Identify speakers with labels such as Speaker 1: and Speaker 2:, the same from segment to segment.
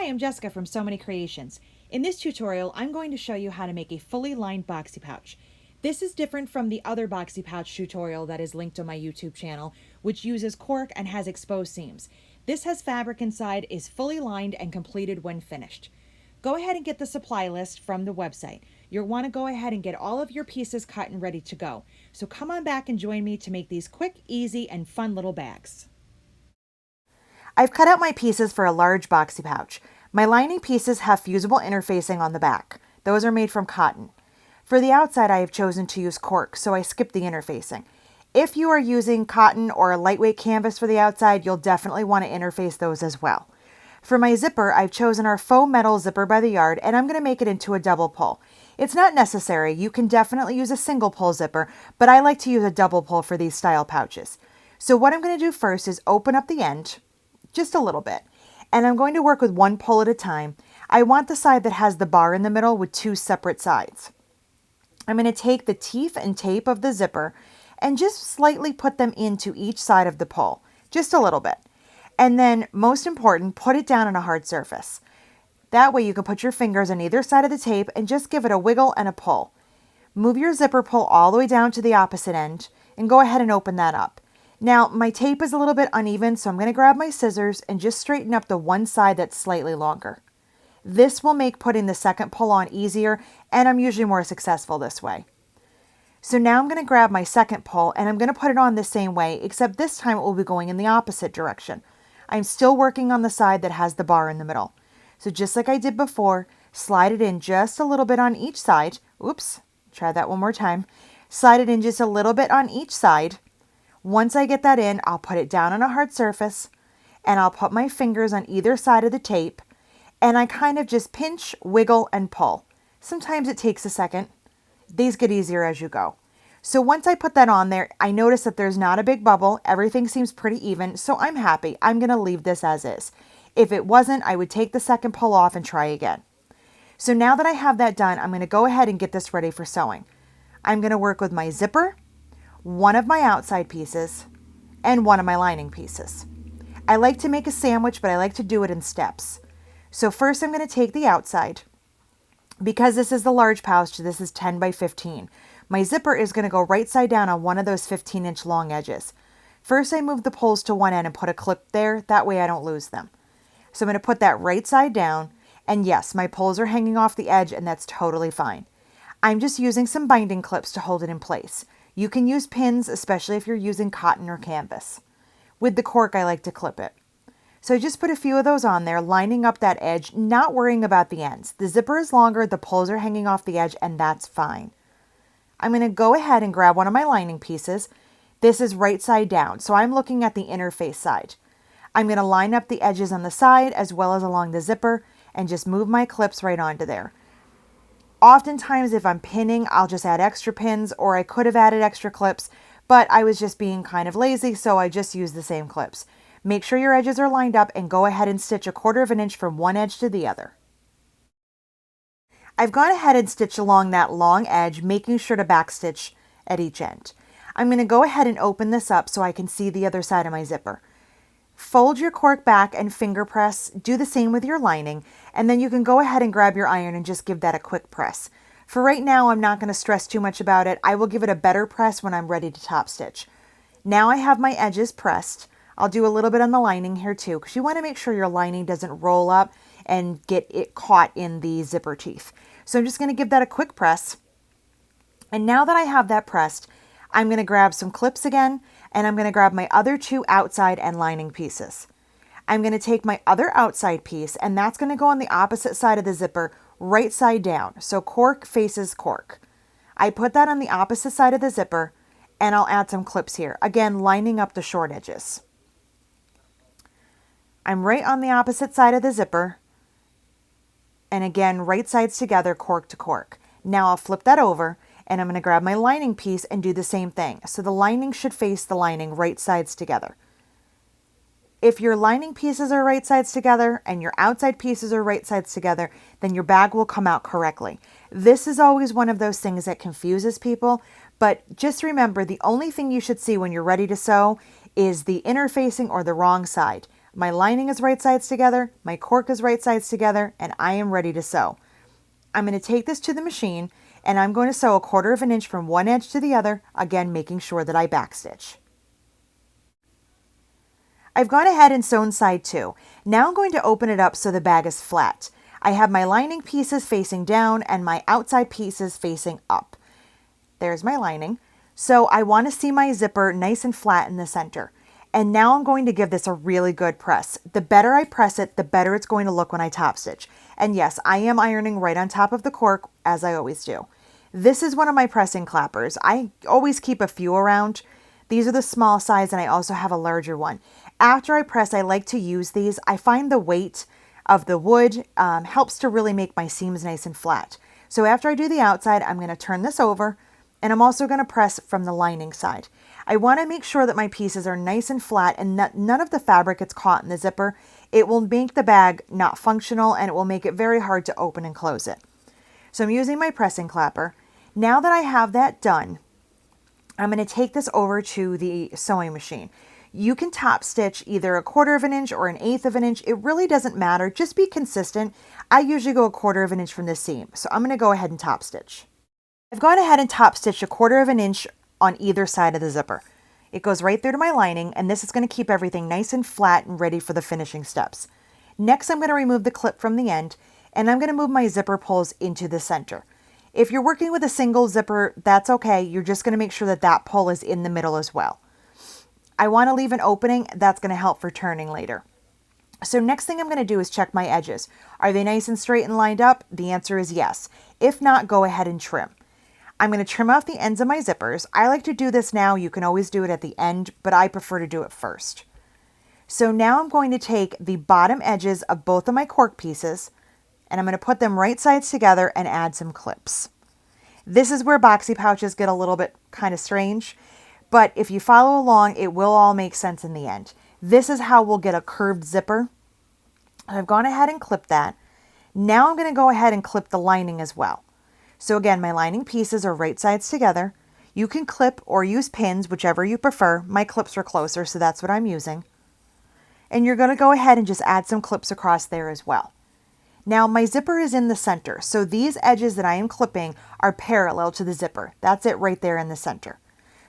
Speaker 1: Hi, I'm Jessica from So Many Creations. In this tutorial, I'm going to show you how to make a fully lined boxy pouch. This is different from the other boxy pouch tutorial that is linked on my YouTube channel, which uses cork and has exposed seams. This has fabric inside, is fully lined, and completed when finished. Go ahead and get the supply list from the website. You'll want to go ahead and get all of your pieces cut and ready to go. So come on back and join me to make these quick, easy, and fun little bags. I've cut out my pieces for a large boxy pouch. My lining pieces have fusible interfacing on the back. Those are made from cotton. For the outside, I have chosen to use cork, so I skipped the interfacing. If you are using cotton or a lightweight canvas for the outside, you'll definitely want to interface those as well. For my zipper, I've chosen our faux metal zipper by the yard, and I'm going to make it into a double pull. It's not necessary. You can definitely use a single pull zipper, but I like to use a double pull for these style pouches. So what I'm going to do first is open up the end, just a little bit. And I'm going to work with one pull at a time. I want the side that has the bar in the middle with two separate sides. I'm going to take the teeth and tape of the zipper and just slightly put them into each side of the pull, just a little bit. And then, most important, put it down on a hard surface. That way you can put your fingers on either side of the tape and just give it a wiggle and a pull. Move your zipper pull all the way down to the opposite end and go ahead and open that up. Now, my tape is a little bit uneven, so I'm going to grab my scissors and just straighten up the one side that's slightly longer. This will make putting the second pull on easier, and I'm usually more successful this way. So now I'm going to grab my second pull, and I'm going to put it on the same way, except this time it will be going in the opposite direction. I'm still working on the side that has the bar in the middle. So just like I did before, slide it in just a little bit on each side. Oops, try that one more time. Slide it in just a little bit on each side. Once I get that in, I'll put it down on a hard surface and I'll put my fingers on either side of the tape and I kind of just pinch, wiggle, and pull. Sometimes it takes a second. These get easier as you go. So once I put that on there, I notice that there's not a big bubble. Everything seems pretty even, so I'm happy. I'm going to leave this as is. If it wasn't, I would take the second pull off and try again. So now that I have that done, I'm going to go ahead and get this ready for sewing. I'm going to work with my zipper, one of my outside pieces, and one of my lining pieces. I like to make a sandwich, but I like to do it in steps. So first I'm going to take the outside. Because this is the large pouch, this is 10 by 15. My zipper is going to go right side down on one of those 15-inch long edges. First I move the pulls to one end and put a clip there, that way I don't lose them. So I'm going to put that right side down, and yes, my pulls are hanging off the edge, and that's totally fine. I'm just using some binding clips to hold it in place. You can use pins, especially if you're using cotton or canvas. With the cork, I like to clip it. So I just put a few of those on there, lining up that edge, not worrying about the ends. The zipper is longer, the pulls are hanging off the edge, and that's fine. I'm going to go ahead and grab one of my lining pieces. This is right side down, so I'm looking at the interface side. I'm going to line up the edges on the side as well as along the zipper and just move my clips right onto there. Oftentimes, if I'm pinning, I'll just add extra pins, or I could have added extra clips, but I was just being kind of lazy, so I just used the same clips. Make sure your edges are lined up and go ahead and stitch 1/4 of an inch from one edge to the other. I've gone ahead and stitched along that long edge, making sure to backstitch at each end. I'm going to go ahead and open this up so I can see the other side of my zipper. Fold your cork back and finger press. Do the same with your lining, and then you can go ahead and grab your iron and just give that a quick press. For right now, I'm not going to stress too much about it. I will give it a better press when I'm ready to top stitch. Now I have my edges pressed. I'll do a little bit on the lining here too, because you want to make sure your lining doesn't roll up and get it caught in the zipper teeth. So I'm just going to give that a quick press. And now that I have that pressed, I'm going to grab some clips again, and I'm going to grab my other two outside and lining pieces. I'm going to take my other outside piece, and that's going to go on the opposite side of the zipper, right side down. So cork faces cork. I put that on the opposite side of the zipper, and I'll add some clips here. Again, lining up the short edges. I'm right on the opposite side of the zipper, and again, right sides together, cork to cork. Now I'll flip that over, and I'm going to grab my lining piece and do the same thing. So the lining should face the lining, right sides together. If your lining pieces are right sides together and your outside pieces are right sides together, then your bag will come out correctly. This is always one of those things that confuses people, but just remember, the only thing you should see when you're ready to sew is the interfacing or the wrong side. My lining is right sides together, my cork is right sides together, and I am ready to sew. I'm going to take this to the machine and I'm going to sew 1/4 inch from one edge to the other, again making sure that I backstitch. I've gone ahead and sewn side 2. Now I'm going to open it up so the bag is flat. I have my lining pieces facing down and my outside pieces facing up. There's my lining. So I want to see my zipper nice and flat in the center. And now I'm going to give this a really good press. The better I press it, the better it's going to look when I top stitch. And yes, I am ironing right on top of the cork, as I always do. This is one of my pressing clappers. I always keep a few around. These are the small size and I also have a larger one. After I press, I like to use these. I find the weight of the wood helps to really make my seams nice and flat. So after I do the outside, I'm going to turn this over and I'm also going to press from the lining side. I want to make sure that my pieces are nice and flat and that none of the fabric gets caught in the zipper. It will make the bag not functional and it will make it very hard to open and close it. So I'm using my pressing clapper. Now that I have that done, I'm going to take this over to the sewing machine. You can top stitch either 1/4 inch or 1/8 inch. It really doesn't matter. Just be consistent. I usually go 1/4 inch from the seam. So I'm going to go ahead and top stitch. I've gone ahead and top stitched 1/4 inch on either side of the zipper. It goes right through to my lining and this is going to keep everything nice and flat and ready for the finishing steps. Next, I'm going to remove the clip from the end and I'm going to move my zipper pulls into the center. If you're working with a single zipper, that's okay. You're just going to make sure that that pull is in the middle as well. I want to leave an opening. That's going to help for turning later. So next thing I'm going to do is check my edges. Are they nice and straight and lined up? The answer is yes. If not, go ahead and trim. I'm going to trim off the ends of my zippers. I like to do this now. You can always do it at the end, but I prefer to do it first. So now I'm going to take the bottom edges of both of my cork pieces and I'm going to put them right sides together and add some clips. This is where boxy pouches get a little bit kind of strange, but if you follow along, it will all make sense in the end. This is how we'll get a curved zipper. I've gone ahead and clipped that. Now I'm going to go ahead and clip the lining as well. So again, my lining pieces are right sides together. You can clip or use pins, whichever you prefer. My clips are closer, so that's what I'm using. And you're going to go ahead and just add some clips across there as well. Now my zipper is in the center, so these edges that I am clipping are parallel to the zipper. That's it right there in the center.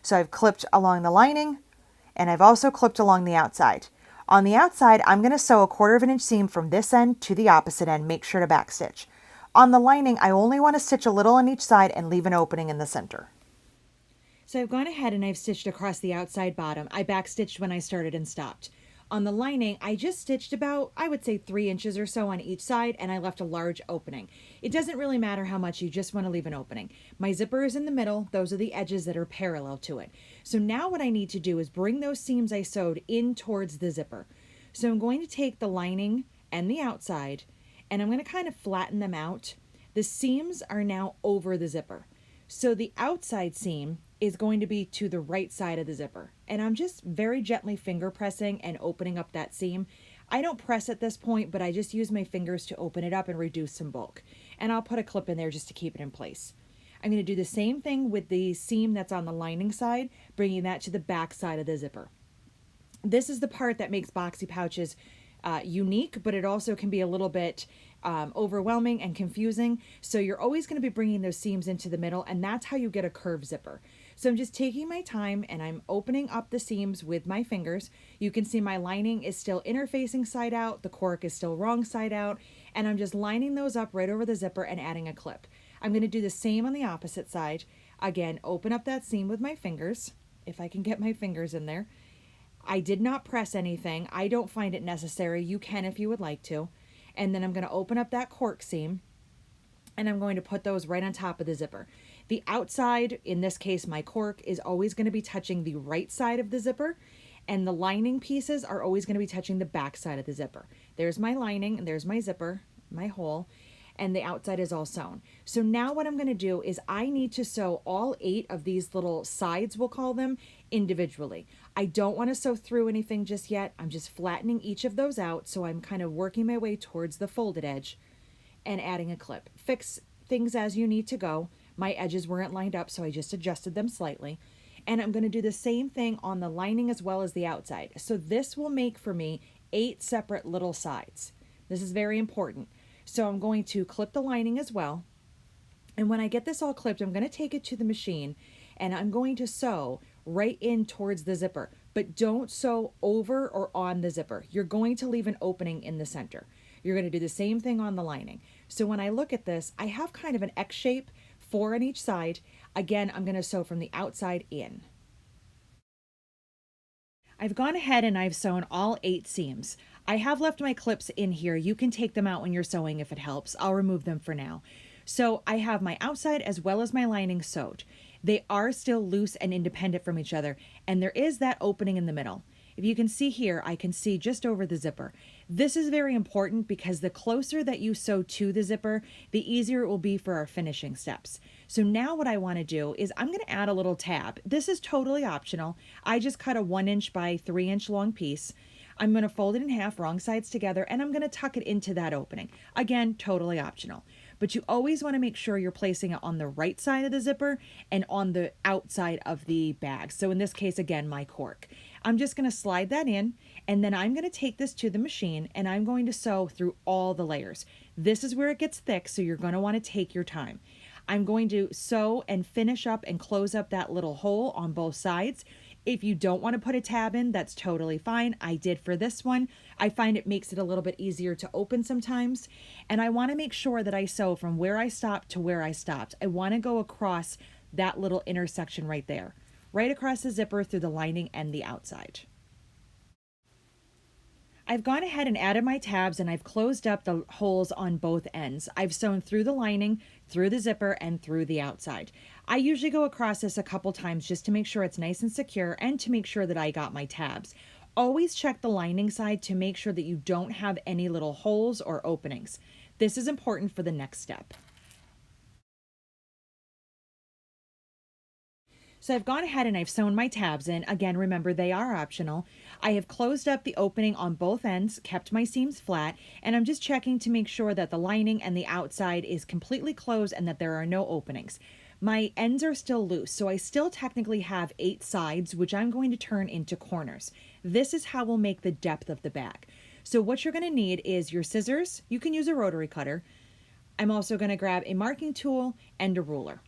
Speaker 1: So I've clipped along the lining and I've also clipped along the outside. On the outside, I'm going to sew 1/4 inch seam from this end to the opposite end. Make sure to backstitch. On the lining, I only want to stitch a little on each side and leave an opening in the center. So I've gone ahead and I've stitched across the outside bottom. I backstitched when I started and stopped. On the lining, I just stitched about, I would say 3 inches or so on each side, and I left a large opening. It doesn't really matter how much, you just want to leave an opening. My zipper is in the middle. Those are the edges that are parallel to it. So now what I need to do is bring those seams I sewed in towards the zipper. So I'm going to take the lining and the outside, and I'm going to kind of flatten them out. The seams are now over the zipper. So the outside seam is going to be to the right side of the zipper. And I'm just very gently finger pressing and opening up that seam. I don't press at this point, but I just use my fingers to open it up and reduce some bulk. And I'll put a clip in there just to keep it in place. I'm going to do the same thing with the seam that's on the lining side, bringing that to the back side of the zipper. This is the part that makes boxy pouches unique, but it also can be a little bit overwhelming and confusing. So you're always going to be bringing those seams into the middle, and that's how you get a curved zipper. So I'm just taking my time and I'm opening up the seams with my fingers. You can see my lining is still interfacing side out, the cork is still wrong side out, and I'm just lining those up right over the zipper and adding a clip. I'm going to do the same on the opposite side. Again, open up that seam with my fingers, if I can get my fingers in there. I did not press anything. I don't find it necessary. You can if you would like to. And then I'm going to open up that cork seam and I'm going to put those right on top of the zipper. The outside, in this case my cork, is always going to be touching the right side of the zipper, and the lining pieces are always going to be touching the back side of the zipper. There's my lining and there's my zipper, my hole, and the outside is all sewn. So now what I'm going to do is I need to sew all 8 of these little sides, we'll call them, individually. I don't want to sew through anything just yet. I'm just flattening each of those out, so I'm kind of working my way towards the folded edge and adding a clip. Fix things as you need to go. My edges weren't lined up, so I just adjusted them slightly. And I'm going to do the same thing on the lining as well as the outside. So this will make for me 8 separate little sides. This is very important. So I'm going to clip the lining as well. And when I get this all clipped, I'm going to take it to the machine and I'm going to sew right in towards the zipper, but don't sew over or on the zipper. You're going to leave an opening in the center. You're going to do the same thing on the lining. So when I look at this, I have kind of an X shape, 4 on each side. Again, I'm going to sew from the outside in. I've gone ahead and I've sewn all 8 seams. I have left my clips in here. You can take them out when you're sewing if it helps. I'll remove them for now. So I have my outside as well as my lining sewed. They are still loose and independent from each other, and there is that opening in the middle. If you can see here, I can see just over the zipper. This is very important because the closer that you sew to the zipper, the easier it will be for our finishing steps. So now what I want to do is I'm going to add a little tab. This is totally optional. I just cut a 1" by 3" long piece. I'm going to fold it in half, wrong sides together, and I'm going to tuck it into that opening. Again, totally optional. But you always want to make sure you're placing it on the right side of the zipper and on the outside of the bag. So in this case, again, my cork. I'm just going to slide that in, and then I'm going to take this to the machine and I'm going to sew through all the layers. This is where it gets thick, so you're going to want to take your time. I'm going to sew and finish up and close up that little hole on both sides. If you don't want to put a tab in, that's totally fine. I did for this one. I find it makes it a little bit easier to open sometimes. And I want to make sure that I sew from where I stopped to where I stopped. I want to go across that little intersection right there, right across the zipper through the lining and the outside. I've gone ahead and added my tabs and I've closed up the holes on both ends. I've sewn through the lining, through the zipper, and through the outside. I usually go across this a couple times just to make sure it's nice and secure and to make sure that I got my tabs. Always check the lining side to make sure that you don't have any little holes or openings. This is important for the next step. So I've gone ahead and I've sewn my tabs in. Again, remember they are optional. I have closed up the opening on both ends, kept my seams flat, and I'm just checking to make sure that the lining and the outside is completely closed and that there are no openings. My ends are still loose, so I still technically have 8 sides, which I'm going to turn into corners. This is how we'll make the depth of the bag. So what you're going to need is your scissors. You can use a rotary cutter. I'm also going to grab a marking tool and a ruler.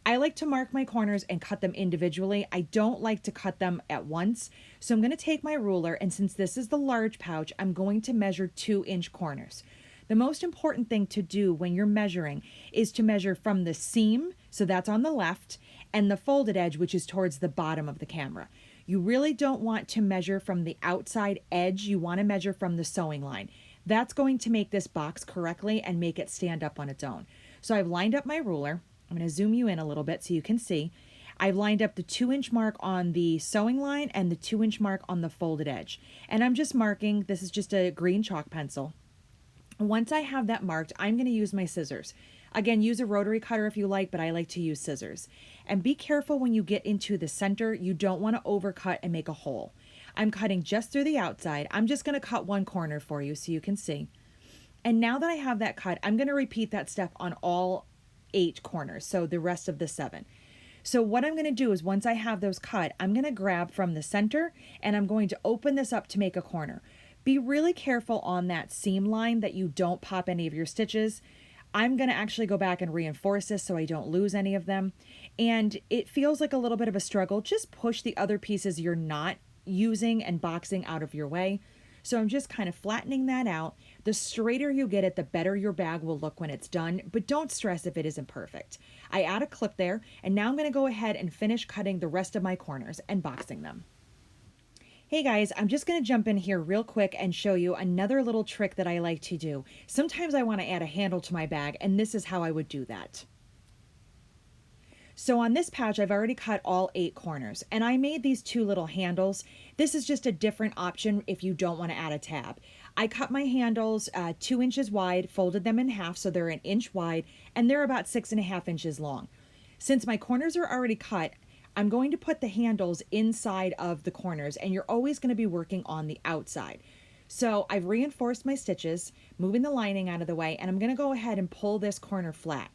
Speaker 1: I like to mark my corners and cut them individually. I don't like to cut them at once. So I'm going to take my ruler, and since this is the large pouch, I'm going to measure 2" corners. The most important thing to do when you're measuring is to measure from the seam, so that's on the left, and the folded edge, which is towards the bottom of the camera. You really don't want to measure from the outside edge. You want to measure from the sewing line. That's going to make this box correctly and make it stand up on its own. So I've lined up my ruler. I'm going to zoom you in a little bit so you can see. I've lined up the 2" mark on the sewing line and the 2" mark on the folded edge. And I'm just marking, this is just a green chalk pencil. Once I have that marked, I'm going to use my scissors. Again, use a rotary cutter if you like, but I like to use scissors. And be careful when you get into the center. You don't want to overcut and make a hole. I'm cutting just through the outside. I'm just going to cut one corner for you so you can see. And now that I have that cut, I'm going to repeat that step on all 8 corners, so the rest of the 7. So what I'm going to do is once I have those cut, I'm going to grab from the center and I'm going to open this up to make a corner. Be really careful on that seam line that you don't pop any of your stitches. I'm going to actually go back and reinforce this so I don't lose any of them. And it feels like a little bit of a struggle. Just push the other pieces you're not using and boxing out of your way. So I'm just kind of flattening that out. The straighter you get it, the better your bag will look when it's done, but don't stress if it isn't perfect. I add a clip there, and now I'm going to go ahead and finish cutting the rest of my corners and boxing them. Hey guys, I'm just going to jump in here real quick and show you another little trick that I like to do. Sometimes I want to add a handle to my bag, and this is how I would do that. So on this pouch, I've already cut all 8 corners, and I made these 2 little handles. This is just a different option if you don't want to add a tab. I cut my handles 2 inches wide, folded them in half so they're 1 inch wide, and they're about 6.5 inches long. Since my corners are already cut, I'm going to put the handles inside of the corners, and you're always going to be working on the outside. So I've reinforced my stitches, moving the lining out of the way, and I'm going to go ahead and pull this corner flat.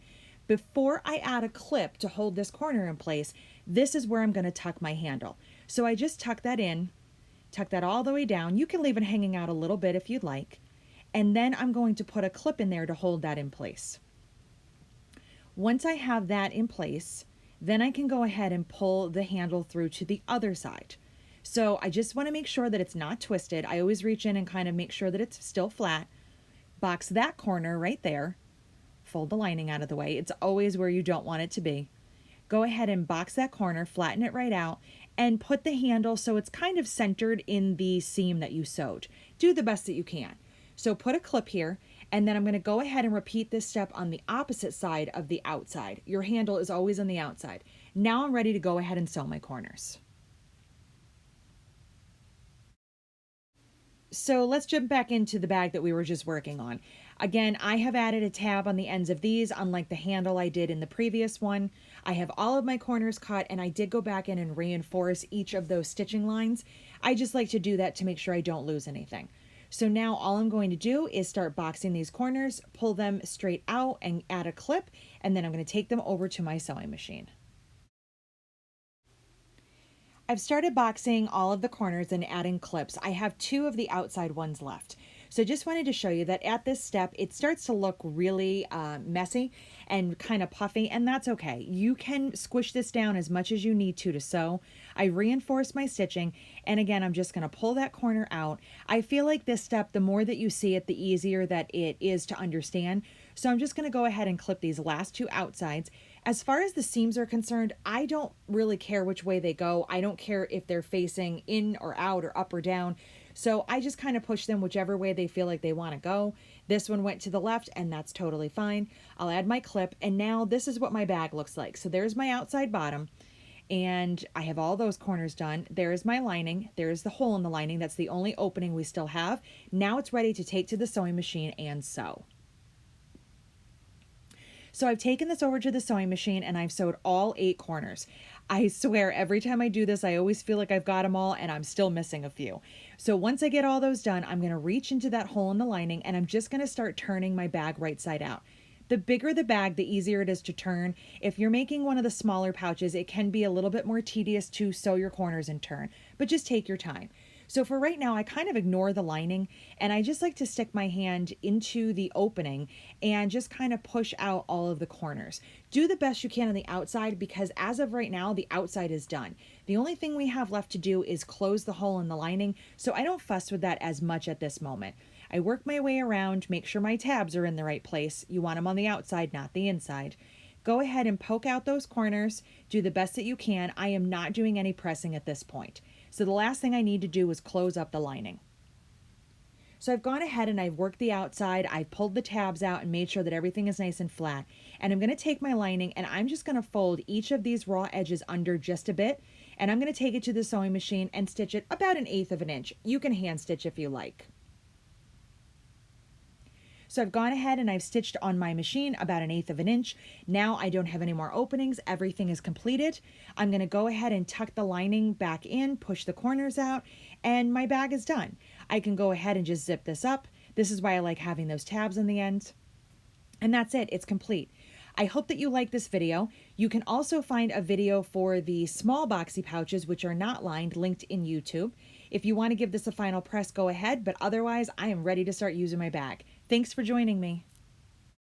Speaker 1: Before I add a clip to hold this corner in place, this is where I'm going to tuck my handle. So I just tuck that in tuck that all the way down. You can leave it hanging out a little bit if you'd like. And then I'm going to put a clip in there to hold that in place. Once I have that in place, then I can go ahead and pull the handle through to the other side. So I just want to make sure that it's not twisted. I always reach in and kind of make sure that it's still flat. Box that corner right there. Fold the lining out of the way. It's always where you don't want it to be. Go ahead and box that corner, flatten it right out, and put the handle so it's kind of centered in the seam that you sewed. Do the best that you can. So put a clip here, and then I'm going to go ahead and repeat this step on the opposite side of the outside. Your handle is always on the outside. Now I'm ready to go ahead and sew my corners. So let's jump back into the bag that we were just working on. Again, I have added a tab on the ends of these, unlike the handle I did in the previous one. I have all of my corners cut, and I did go back in and reinforce each of those stitching lines. I just like to do that to make sure I don't lose anything. So now all I'm going to do is start boxing these corners, pull them straight out and add a clip, and then I'm going to take them over to my sewing machine. I've started boxing all of the corners and adding clips. I have 2 of the outside ones left. So I just wanted to show you that at this step, it starts to look really messy and kind of puffy, and that's okay. You can squish this down as much as you need to sew. I reinforce my stitching, and again, I'm just gonna pull that corner out. I feel like this step, the more that you see it, the easier that it is to understand. So I'm just gonna go ahead and clip these last 2 outsides. As far as the seams are concerned, I don't really care which way they go. I don't care if they're facing in or out or up or down. So I just kind of push them whichever way they feel like they want to go. This one went to the left, and that's totally fine. I'll add my clip, and now this is what my bag looks like. So there's my outside bottom, and I have all those corners done. There's my lining. There's the hole in the lining. That's the only opening we still have. Now it's ready to take to the sewing machine and sew. So I've taken this over to the sewing machine and I've sewed all 8 corners. I swear every time I do this, I always feel like I've got them all and I'm still missing a few. So once I get all those done, I'm gonna reach into that hole in the lining and I'm just gonna start turning my bag right side out. The bigger the bag, the easier it is to turn. If you're making one of the smaller pouches, it can be a little bit more tedious to sew your corners and turn, but just take your time. So for right now, I kind of ignore the lining and I just like to stick my hand into the opening and just kind of push out all of the corners. Do the best you can on the outside because as of right now, the outside is done. The only thing we have left to do is close the hole in the lining, so I don't fuss with that as much at this moment. I work my way around, make sure my tabs are in the right place. You want them on the outside, not the inside. Go ahead and poke out those corners. Do the best that you can. I am not doing any pressing at this point. So the last thing I need to do is close up the lining. So I've gone ahead and I've worked the outside. I've pulled the tabs out and made sure that everything is nice and flat. And I'm going to take my lining and I'm just going to fold each of these raw edges under just a bit. And I'm going to take it to the sewing machine and stitch it about 1/8 of an inch. You can hand stitch if you like. So I've gone ahead and I've stitched on my machine about 1/8 of an inch. Now I don't have any more openings. Everything is completed. I'm going to go ahead and tuck the lining back in, push the corners out, and my bag is done. I can go ahead and just zip this up. This is why I like having those tabs on the end. And that's it. It's complete. I hope that you like this video. You can also find a video for the small boxy pouches, which are not lined, linked in YouTube. If you want to give this a final press, go ahead, but otherwise I am ready to start using my bag. Thanks for joining me.